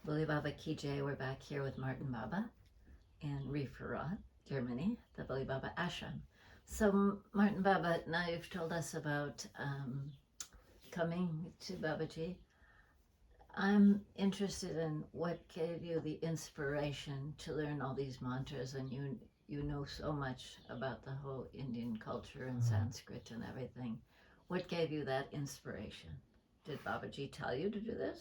Bhole Baba Ki Jai. We're back here with Martin Baba in Rieferath, Germany, the Bhole Baba Ashram. So, Martin Baba, now you've told us about coming to Babaji. I'm interested in what gave you the inspiration to learn all these mantras, and you know so much about the whole Indian culture and Sanskrit and everything. What gave you that inspiration? Did Babaji tell you to do this?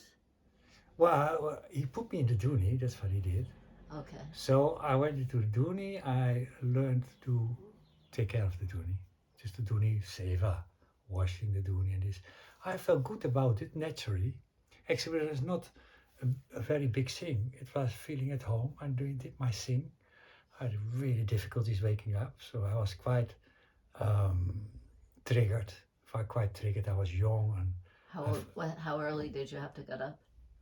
Well, he put me in the Dooney, that's what he did. Okay. So I went into the Dooney, I learned to take care of the Dooney. Just the Dooney seva, washing the Dooney and this. I felt good about it naturally. Actually, it was not a very big thing. It was feeling at home. I did my thing. I had really difficulties waking up, so I was quite triggered. Quite triggered. I was young and How early did you have to get up?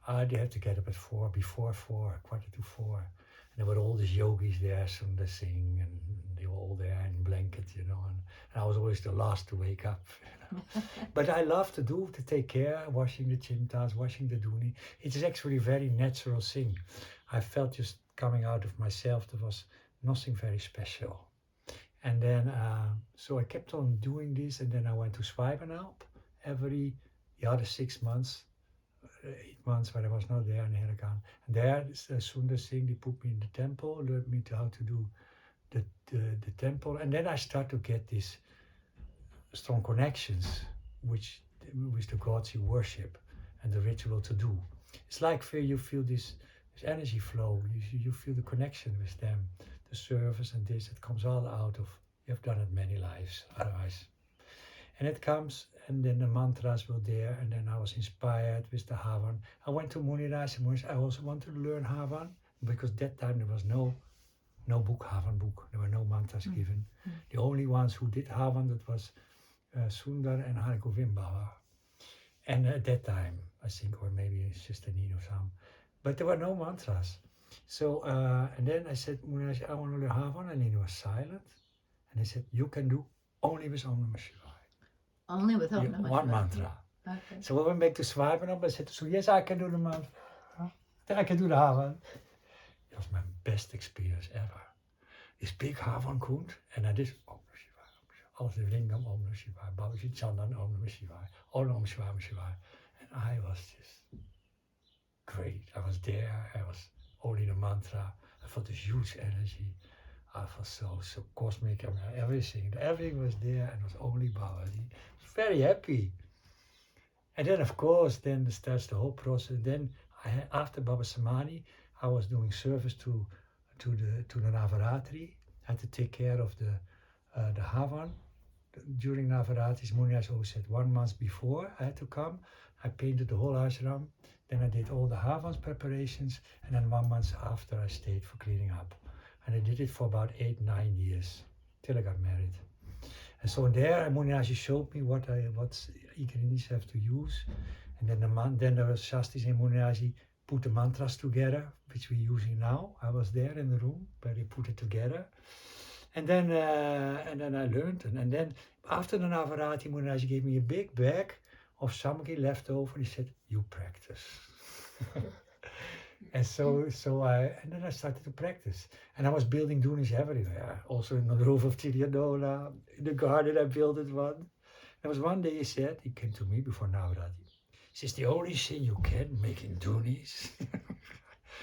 I had to get up at 4, before 4, quarter to 4. And there were all these yogis there, some they sing, and they were all there in blankets, and I was always the last to wake up. But I love to take care, washing the chimtas, washing the dooney. It is actually a very natural thing. I felt just coming out of myself, there was nothing very special. And then, so I kept on doing this, and then I went to Zwijbenalp every other 6 months. 8 months when I was not there in Heracaan. And there, as soon as they put me in the temple, learned me how to do the temple. And then I start to get these strong connections with the gods you worship and the ritual to do. It's like you feel this energy flow, you feel the connection with them, the service and this, it comes all out of, you have done it many lives otherwise. And it comes, and then the mantras were there, and then I was inspired with the Havan. I went to Muniraj, and I also wanted to learn Havan, because that time there was no book, Havan book. There were no mantras given. The only ones who did Havan, that was Sundar and Hargovind Baba. And at that time, I think, or maybe Sister Nino or some. But there were no mantras. So, and then I said, Muniraj, I want to learn Havan, and he was silent. And he said, you can do only with Om Namah Shivaya. Only with Om Namah Shivaya. One mantra. Okay. So we went back to Zwijbenalp. I said, so yes, I can do the mantra. I can do the Havan. It was my best experience ever. This big Havan komt, and I did Om Namah Shivaya. Alles in Lingam, Om Namah Shivaya. Babaji Chandan, Om Namah Shivaya. Om Namah Shivaya, Om Shivaya. And I was just great. I was there. I was only the mantra. I felt this huge energy. I felt so cosmic. I mean, everything was there, and it was only Babaji. Very happy. And then, of course, then starts the whole process. Then, after Baba Samani, I was doing service to the Navaratri. I had to take care of the Havan. During Navaratris, Muniraj always said 1 month before I had to come. I painted the whole ashram. Then I did all the Havans preparations, and then 1 month after I stayed for cleaning up. And I did it for about 8-9 years, till I got married. And so there, Muniraj showed me what Igrinis have to use. And then there was Shastis and Muniraj put the mantras together, which we're using now. I was there in the room where they put it together. And then I learned. And then after the Navarati, Muniraj gave me a big bag of samghi left over. He said, you practice. And then I started to practice. And I was building doonies everywhere. Also in the roof of Tiriadola, in the garden I built it one. There was one day he came to me before Navrati. He says, the only thing you can make in doonies.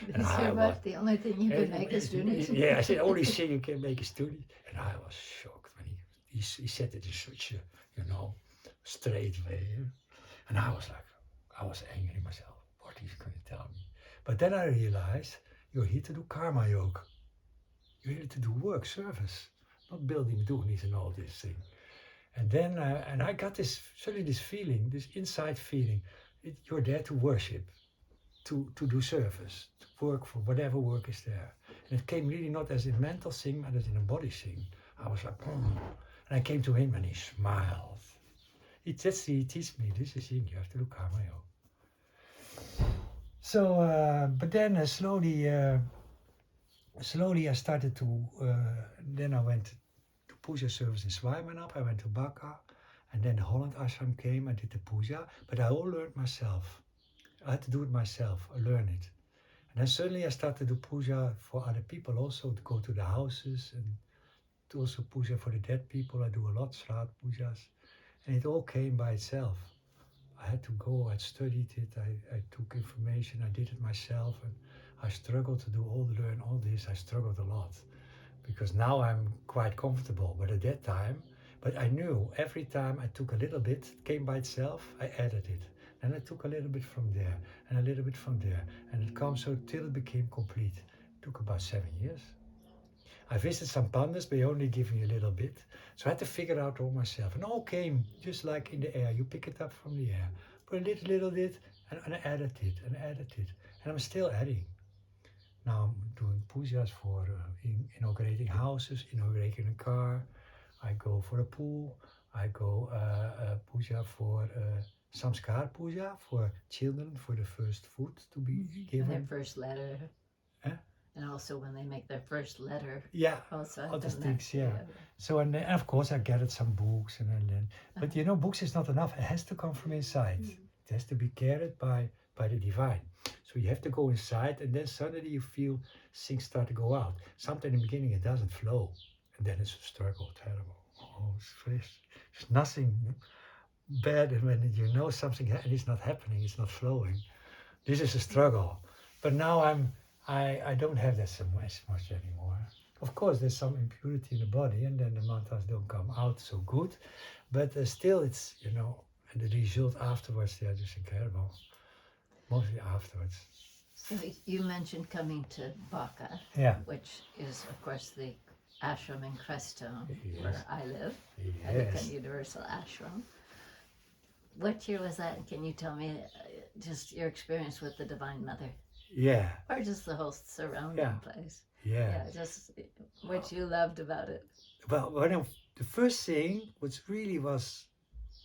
The only thing you can make is doonies? Yeah, I said, the only thing you can make is doonies. And I was shocked when he said it in such a, straight way. And I was angry myself, what he's going to tell me. But then I realized, you're here to do karma yoga. You're here to do work, service, not building doonies and all this thing. And then, and I got this feeling, this inside feeling, you're there to worship, to do service, to work for whatever work is there. And it came really not as a mental thing, but as in a body thing. I was like, And I came to him and he smiled. He teach me, this is thing, you have to do karma yoga. So, but then slowly I started to, then I went to puja service in Zwijbenalp, I went to Bakka, and then the Holland Ashram came, I did the puja, but I all learned myself. I had to do it myself, I learned it. And then suddenly I started to do puja for other people also, to go to the houses and to also puja for the dead people. I do a lot, Shraddha pujas. And it all came by itself. I had to go, I studied it, I took information, I did it myself, and I struggled to learn all this. I struggled a lot because now I'm quite comfortable, but at that time, but I knew every time I took a little bit, it came by itself, I added it. And I took a little bit from there and a little bit from there, and it comes so till it became complete. It took about 7 years. I visited some pandas, but they only give me a little bit. So I had to figure out all myself. And all came just like in the air. You pick it up from the air. But a little bit, and I added it, and added it. And I'm still adding. Now I'm doing pujas for inaugurating houses, inaugurating a car. I go for a pool. I go puja for samskar puja for children, for the first food to be given. And their first letter. Huh? And also when they make their first letter. Yeah, also other things, yeah. So, and of course I gathered some books and then, but you know, books is not enough. It has to come from inside. It has to be carried by the divine. So you have to go inside, and then suddenly you feel things start to go out. Sometimes in the beginning it doesn't flow, and then it's a struggle, terrible. Oh, it's nothing bad when you know something and it's not happening, it's not flowing. This is a struggle. But now I don't have that so much anymore. Of course, there's some impurity in the body, and then the mantras don't come out so good. But still, it's, you know, and the result afterwards, they are just incredible. Mostly afterwards. So you mentioned coming to Baka, which is, of course, the ashram in Crestone, where I live, American Universal Ashram. What year was that? Can you tell me just your experience with the Divine Mother? Yeah. Or just the whole surrounding place? Yeah. Just what you loved about it. Well, the first thing was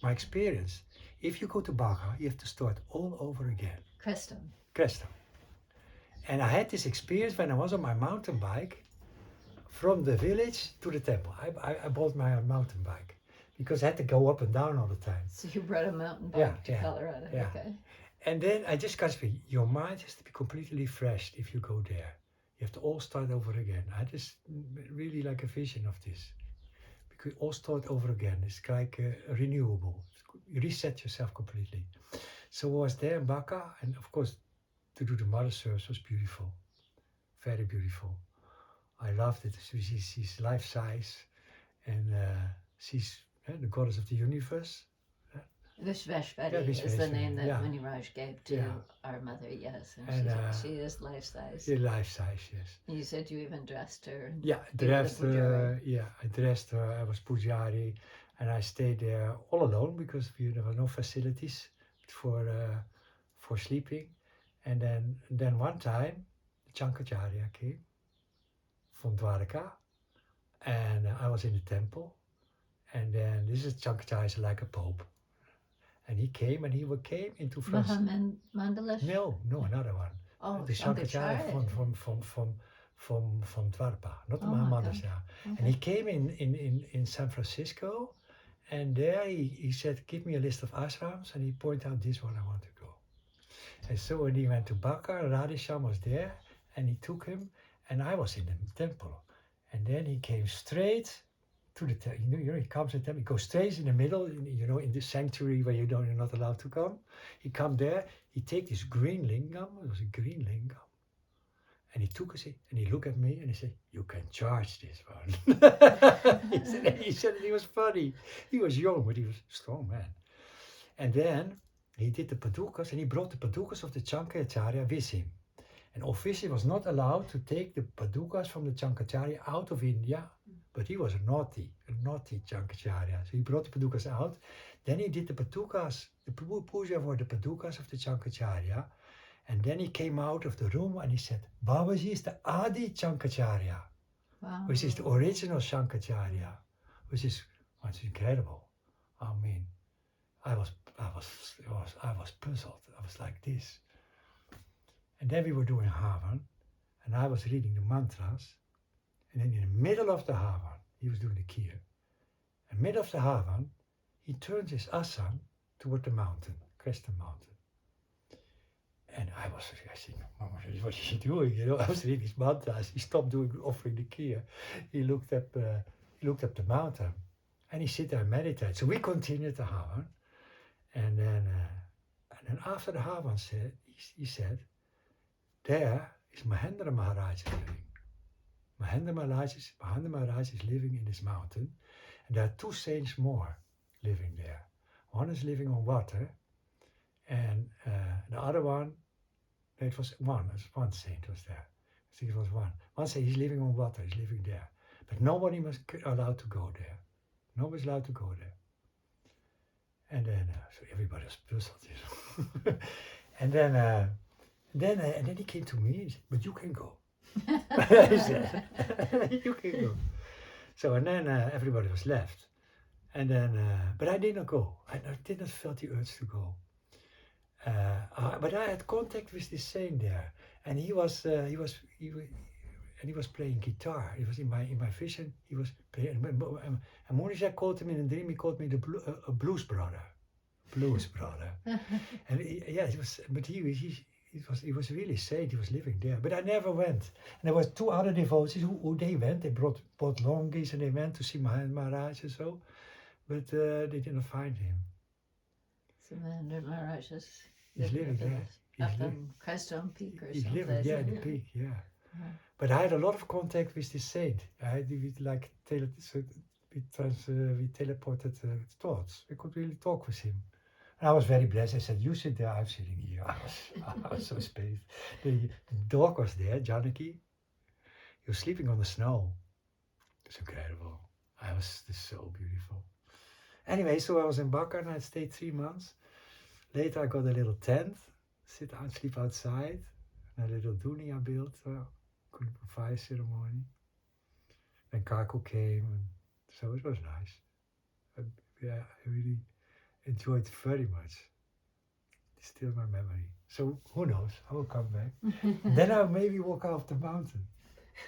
my experience. If you go to Baka, you have to start all over again. Crestone. And I had this experience when I was on my mountain bike from the village to the temple. I bought my mountain bike because I had to go up and down all the time. So you brought a mountain bike to Colorado. Yeah. Okay. And then I just got to be, your mind has to be completely refreshed if you go there. You have to all start over again. I just really like a vision of this. Because all start over again. It's like renewable. You reset yourself completely. So I was there in Baka, and of course, to do the mother service was beautiful. Very beautiful. I loved it. She's life-size, and she's the goddess of the universe. Vishveshwari is the name that Muni Raj gave to our mother, yes. And she is life-size. Yeah, life-size, yes. And you said you even dressed her. Yeah, I dressed her. I dressed her. I was pujari, and I stayed there all alone because there were no facilities for sleeping. And then one time, the Chankacharya came from Dwarka, and I was in the temple. And then this is Chankacharya is like a pope. And he came into France. Mohammed Mandalish? No, another one. Oh, the Shankacharya from Dwarpa, not Mohammed. Okay. And he came in San Francisco, and there he said, give me a list of ashrams, and he pointed out this one I want to go. And so when he went to Baka, Radhesham was there, and he took him, and I was in the temple. And then he came straight to the temple. He comes to the temple, he goes straight in the middle, in the sanctuary where you're not allowed to come. He come there, he take this green lingam, it was a green lingam, and he took it, and he looked at me, and he said, you can charge this one. he said he was funny. He was young, but he was a strong man. And then he did the padukas, and he brought the padukas of the Chankacharya with him. And officially was not allowed to take the padukas from the Chankacharya out of India, but he was a naughty Chankacharya. So he brought the padukas out. Then he did the padukas, the puja for the padukas of the Chankacharya. And then he came out of the room and he said, Babaji is the Adi Chankacharya, which is the original Shankacharya, which is incredible. I mean, I was puzzled. I was like this. And then we were doing Havan, and I was reading the mantras. And then in the middle of the Havan, he was doing the Kir. In the middle of the Havan, he turned his asang toward the mountain, Creston Mountain. And I said, Mama, this what is he doing? You know, I was reading his mantras. He stopped offering the key. He looked up the mountain, and he sit there and meditate. So we continued the Havan, and then after the Havan he said, there is Mahendra Maharaj living. Mahendra Maharaj is living in this mountain, and there are 2 saints more living there. One is living on water, and the other one, it was one saint was there. I think it was one. One saint, he's living on water, he's living there. But nobody was allowed to go there. Nobody's allowed to go there. And then, so everybody was puzzled, you know. and then he came to me and said, but you can go. He said, you can go. So, and then everybody was left. And then, but I didn't go. I didn't feel the urge to go. But I had contact with this saint there, and he was playing guitar. It was in my vision. He was playing, and Monisha called him in a dream. He called me a blues brother, and he was. But he was really saint. He was living there. But I never went. And there was 2 other devotees who they went. They brought longis and they went to see Maharaj and so, but they didn't find him. So Mahendra Maharaj is He's living there. Up on Crestone Peak or he's something. living there in the peak, yeah. But I had a lot of contact with this saint. We teleported thoughts. I could really talk with him. And I was very blessed. I said, you sit there, I'm sitting here. I was so spaced. The dog was there, Janaki. He was sleeping on the snow. It's incredible. It's so beautiful. Anyway, so I was in Bakar and I stayed 3 months. Later I got a little tent, sit down, sleep outside. And a little dooni I built, could fire ceremony. And Karko came, and so it was nice. I really enjoyed it very much. It's still my memory. So who knows, I will come back. Then I'll maybe walk off the mountain.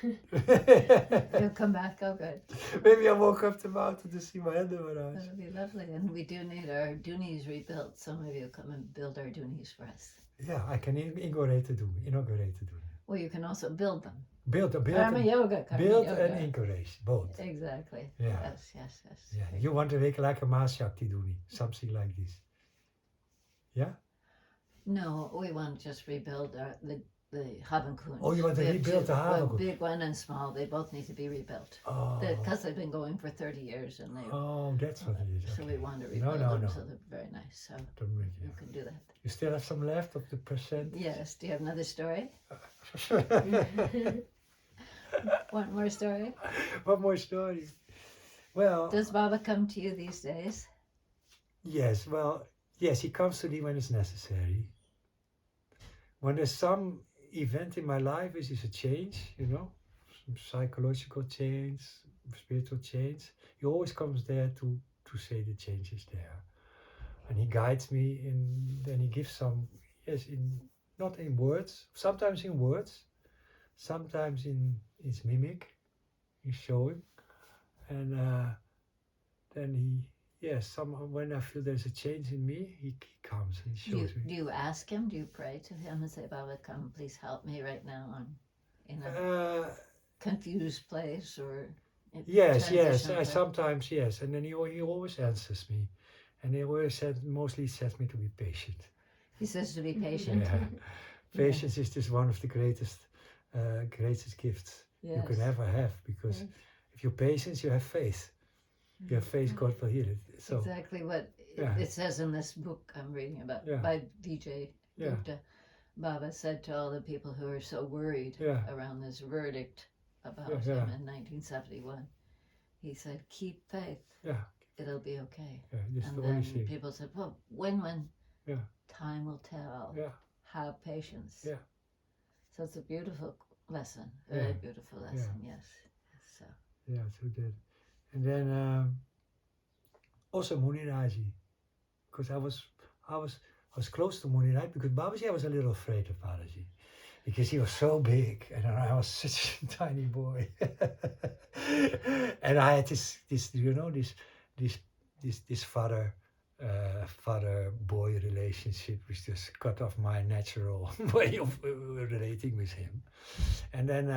You'll come back, oh good. Maybe I'll walk up the mountain to see Mahendra Maharaj. That would be lovely, and we do need our doonies rebuilt, so maybe you'll come and build our doonies for us. Yeah, I can inaugurate the dooni. Well, you can also build them. Build Karma yoga. and inaugurate, both. Exactly. Yeah. Yes. Yeah. You want to make like a Mahashakti dooni, something like this. Yeah? No, we want to just rebuild the Havenkund. Oh, you want to rebuild the Havenkund? Big one and small, they both need to be rebuilt. Oh. Because they've been going for 30 years and they. Oh, that's what it is. So Okay. we want to rebuild them, so they're very nice. So Yeah. you can do that. You still have some left of the percent? Yes. Do you have another story? One more story? One more story. Well. Does Baba come to you these days? Yes. Well, yes, he comes to me when it's necessary. When there's some event in my life, which is a change, some psychological change, spiritual change, he always comes there to say the change is there. And he guides me and he gives some, not in words, sometimes in words, sometimes in his mimic, he's showing. And then when I feel there's a change in me, he comes and shows me. Do you ask him? Do you pray to him and say, Baba, come, please help me right now? I'm in a confused place or... Yes, sometimes, yes. And then he always answers me. And he always mostly says me to be patient. He says to be patient? Yeah. Patience is just one of the greatest gifts you can ever have, because if you're patient, you have faith. You have faith, God will heal it. So, exactly what it says in this book I'm reading about by DJ Gupta. Baba said to all the people who are so worried around this verdict about him in 1971, he said, keep faith. It'll be okay. And then people said, well, when time will tell. Have patience. So it's a beautiful lesson, very beautiful lesson, yes. So. Yeah, so good. And then also Muniraji, because I was close to Muniraji, because Babaji I was a little afraid of Babaji, because he was so big and I was such a tiny boy, and I had this father father-boy relationship, which just cut off my natural way of relating with him. And then,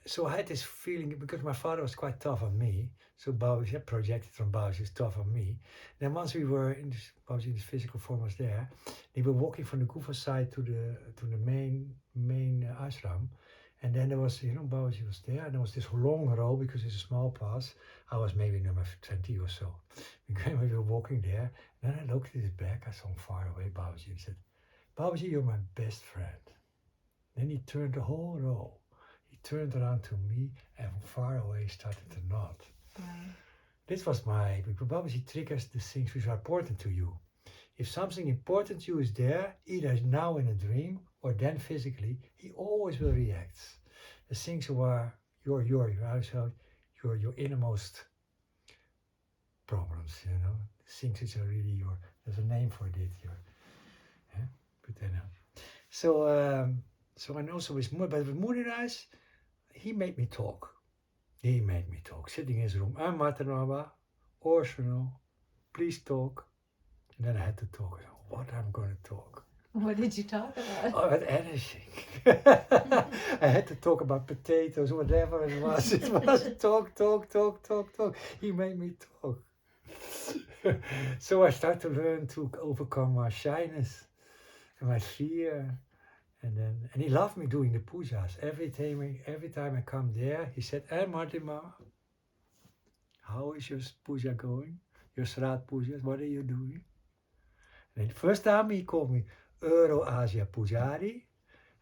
so I had this feeling, because my father was quite tough on me, so Bausch had projected from Bausch is tough on me. Then once we were in this, Bausch in this physical form was there, they were walking from the Gufa side to the main ashram. And then there was, Bausch was there, and there was this long row, because it's a small pass. I was maybe number 20 or so. We were walking there, and then I looked at his back. I saw him far away, Bausch, and said, Bausch, you're my best friend. Then he turned the whole row. He turned around to me, and from far away started to nod. This was because Bausch triggers the things which are important to you. If something important to you is there, either now in a dream or then physically, he always will react. The things who are your innermost problems, the things which are really there's a name for it, but then, so and also with Moederhuis, he made me talk. Sitting in his room, I'm Martin Baba, Ashram, please talk. And then I had to talk. What I'm going to talk? What did you talk about? About anything. I had to talk about potatoes, whatever it was. It was talk. He made me talk. So I started to learn to overcome my shyness and my fear. And he loved me doing the pujas. Every time I come there, he said, "Hey Martin Ma, how is your puja going? Your Sraad pujas, what are you doing?" And the first time he called me Euro-Asia Pujari,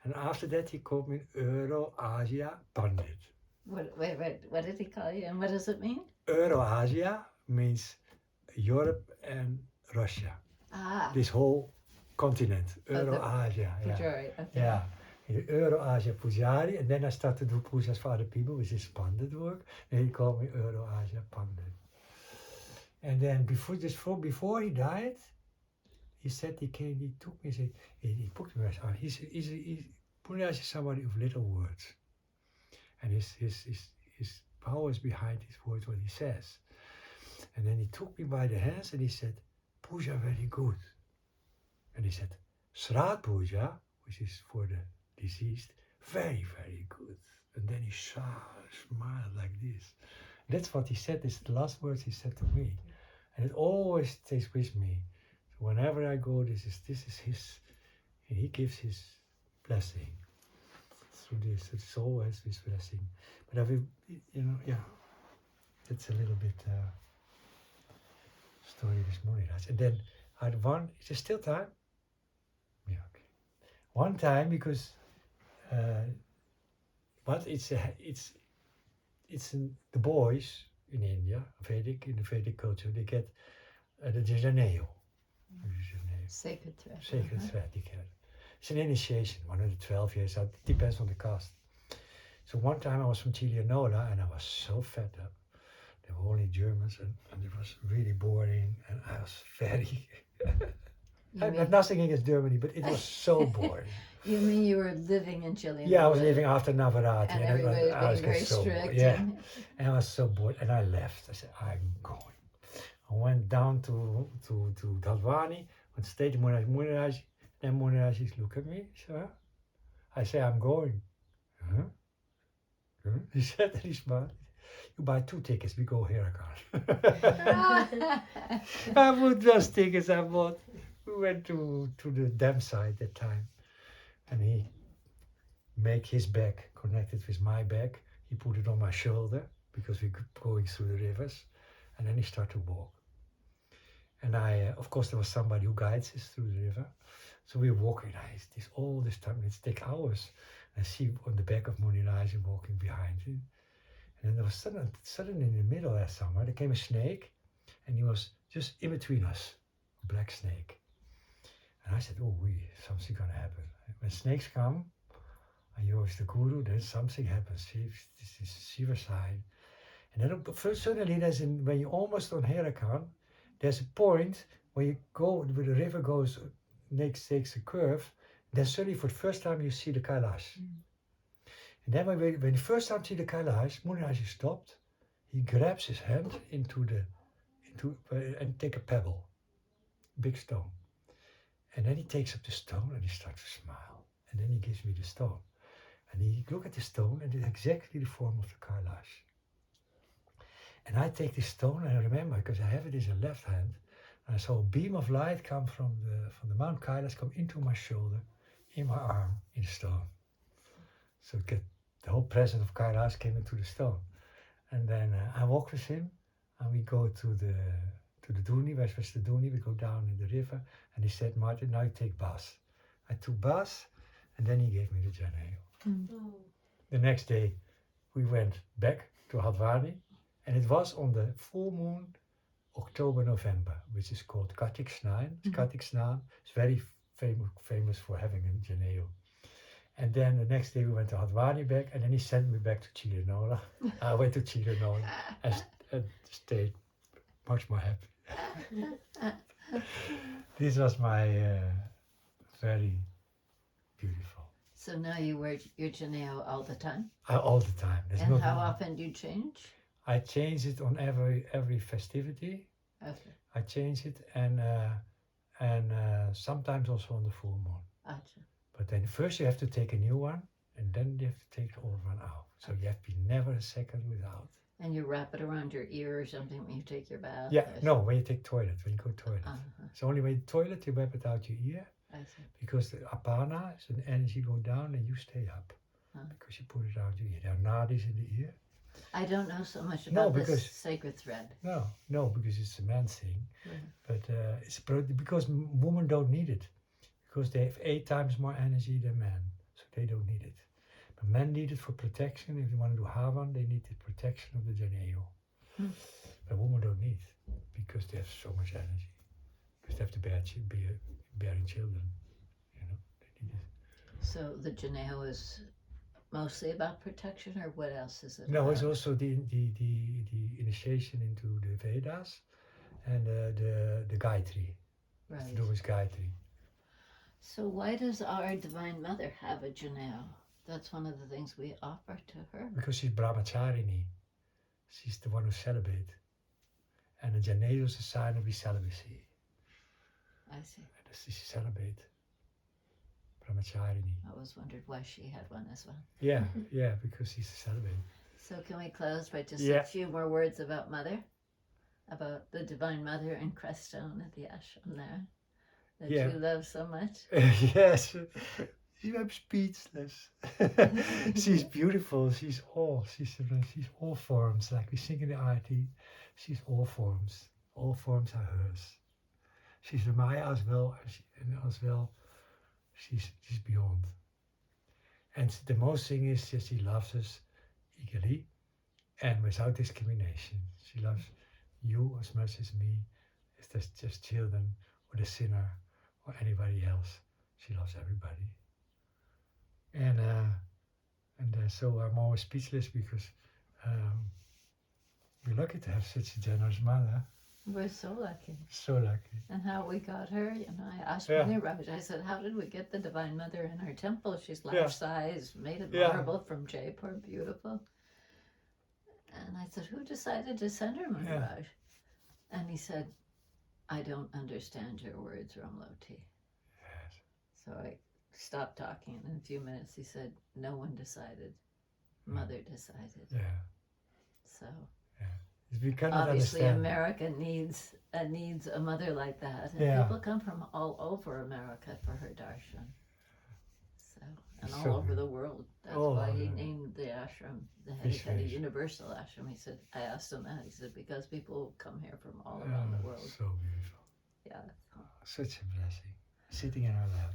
and after that he called me Euro-Asia Pandit. Wait, what did he call you, and what does it mean? Euro-Asia means Europe and Russia. This whole continent, Euro-Asia. Pujari, okay. Yeah, Euro-Asia Pujari, and then I started to do pujas for other people, which is Pandit work, and he called me Euro-Asia Pandit. And then before he died, he said he took me, he put me on. Puniraj is somebody of little words, and his power is behind his words, what he says. And then he took me by the hands and he said, "Puja very good." And he said, "Sraad Puja," which is for the deceased, very, very good. And then he smiled like this. That's what he said. This is the last words he said to me, and it always stays with me. Whenever I go, this is his, and he gives his blessing through this. It's always his blessing. But I will, that's a little bit story this morning. And then I had one. Is there still time? Yeah. Okay. One time because, but it's the boys in India, in the Vedic culture, they get the Janeo. Sacred thread. Sacred thread, you get it. It's an initiation, 112 years out. It depends on the caste. So one time I was from Chilianola and I was so fed up. There were only Germans and it was really boring and I was very... I have nothing against Germany, but it was so boring. You mean you were living in Chile? Yeah, I was living after Navaratri. And everybody was being very strict. Yeah, and I was so bored and I left. I said, I'm going. I went down to Dalwani, went stayed to Moederhuis, then Moederhuis looked at me, so I say, I'm going. Huh? He said, and he smiled. You buy 2 tickets, we go here again. I bought those tickets I bought. We went to the dam side that time, and he make his back connected with my back. He put it on my shoulder because we're going through the rivers, and then he started to walk. And of course, there was somebody who guides us through the river. So we're walking, all this time, it takes hours. And I see on the back of Moederhuis and walking behind him. And then there was suddenly in the middle there somewhere, there came a snake, and he was just in between us, a black snake. And I said, oh, something's gonna happen. When snakes come, and you're with the guru, then something happens. This is Shiva sign. And then suddenly when you're almost on Herakan, there's a point where where the river goes, takes a curve, then suddenly for the first time you see the Kailash. And then when the first time you see the Kailash, Moederhuis stopped, he grabs his hand into and take a pebble, big stone. And then he takes up the stone and he starts to smile. And then he gives me the stone. And he look at the stone and it's exactly the form of the Kailash. And I take this stone and I remember, because I have it in the left hand, and I saw a beam of light come from the Mount Kailash, come into my shoulder, in my arm, in the stone. So the whole presence of Kailash came into the stone. And then I walk with him, and we go to the Dooni, where's the Dooni, we go down in the river, and he said, Martin, now you take Bas. I took Bas, and then he gave me the Janeo. The next day, we went back to Haldwani, and it was on the full moon, October, November, which is called Kartik Snan. Kartik Snan is very famous for having a Janeo. And then the next day we went to Haldwani back, and then he sent me back to Chilenola. I went to Chilenola and stayed much more happy. This was my very beautiful. So now you wear your Janeo all the time? All the time. And how often do you change? I change it on every festivity. Okay. I change it, and sometimes also on the full moon. Gotcha. But then first you have to take a new one, and then you have to take the old one out. So you have to be never a second without. And you wrap it around your ear or something when you take your bath? Yeah, no, when you take toilet, when you go toilet. Uh-huh. It's only when you toilet you wrap it out your ear. I see. Because the apana is an energy go down and you stay up. Because you put it out your ear. There are nadis in the ear. I don't know so much about this sacred thread. No, because it's a man's thing. Yeah. But because women don't need it. Because they have 8 times more energy than men. So they don't need it. But men need it for protection. If you want to do Havan, they need the protection of the Janeo. But women don't need it. Because they have so much energy. Because they have to bearing children. You know, they need it. So the Janeo is mostly about protection, or what else is it? No, about? it's also the initiation into the Vedas and the Gayatri. Right. To do with Gayatri. So why does our Divine Mother have a Janeo? That's one of the things we offer to her. Because she's Brahmacharini. She's the one who celebrates. And the Janeo is a sign of celibacy. I see. And she celebrates. Brahmacharini. I always wondered why she had one as well. Yeah, because she's a celibate. So can we close by just a few more words about Mother? About the Divine Mother in Crestone at the ashram there? That you love so much? Yes. I'm speechless. She's beautiful. She's all forms. Like we sing in the Arati, she's all forms. All forms are hers. She's the Maya as well, and as well, she's beyond. And the most thing is that she loves us equally and without discrimination. She loves you as much as me, as just children or the sinner or anybody else. She loves everybody. And so I'm always speechless because we're lucky to have such a generous mother. We're so lucky. So lucky. And how we got her, I asked Raj, I said, how did we get the Divine Mother in our temple? She's life-size, made of marble from Jaipur, beautiful. And I said, who decided to send her, Raj? And he said, I don't understand your words, Ramloti. Yes. So I stopped talking, and in a few minutes he said, no one decided. Mother decided. Yeah. So... We cannot obviously understand. America needs a mother like that, and people come from all over America for her darshan. So, and all over the world. That's why he named the ashram the Hedikari Universal Ashram. He said, I asked him that. He said, because people come here from all around the world. So beautiful. Yeah. Such a blessing. Sitting in our lap.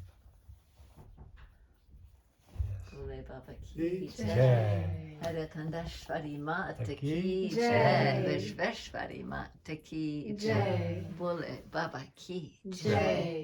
Bhole Baba ki jai. Harakandashvari Mata ki jai. Vishveshwari Mata ki jai. Bhole Baba ki jai.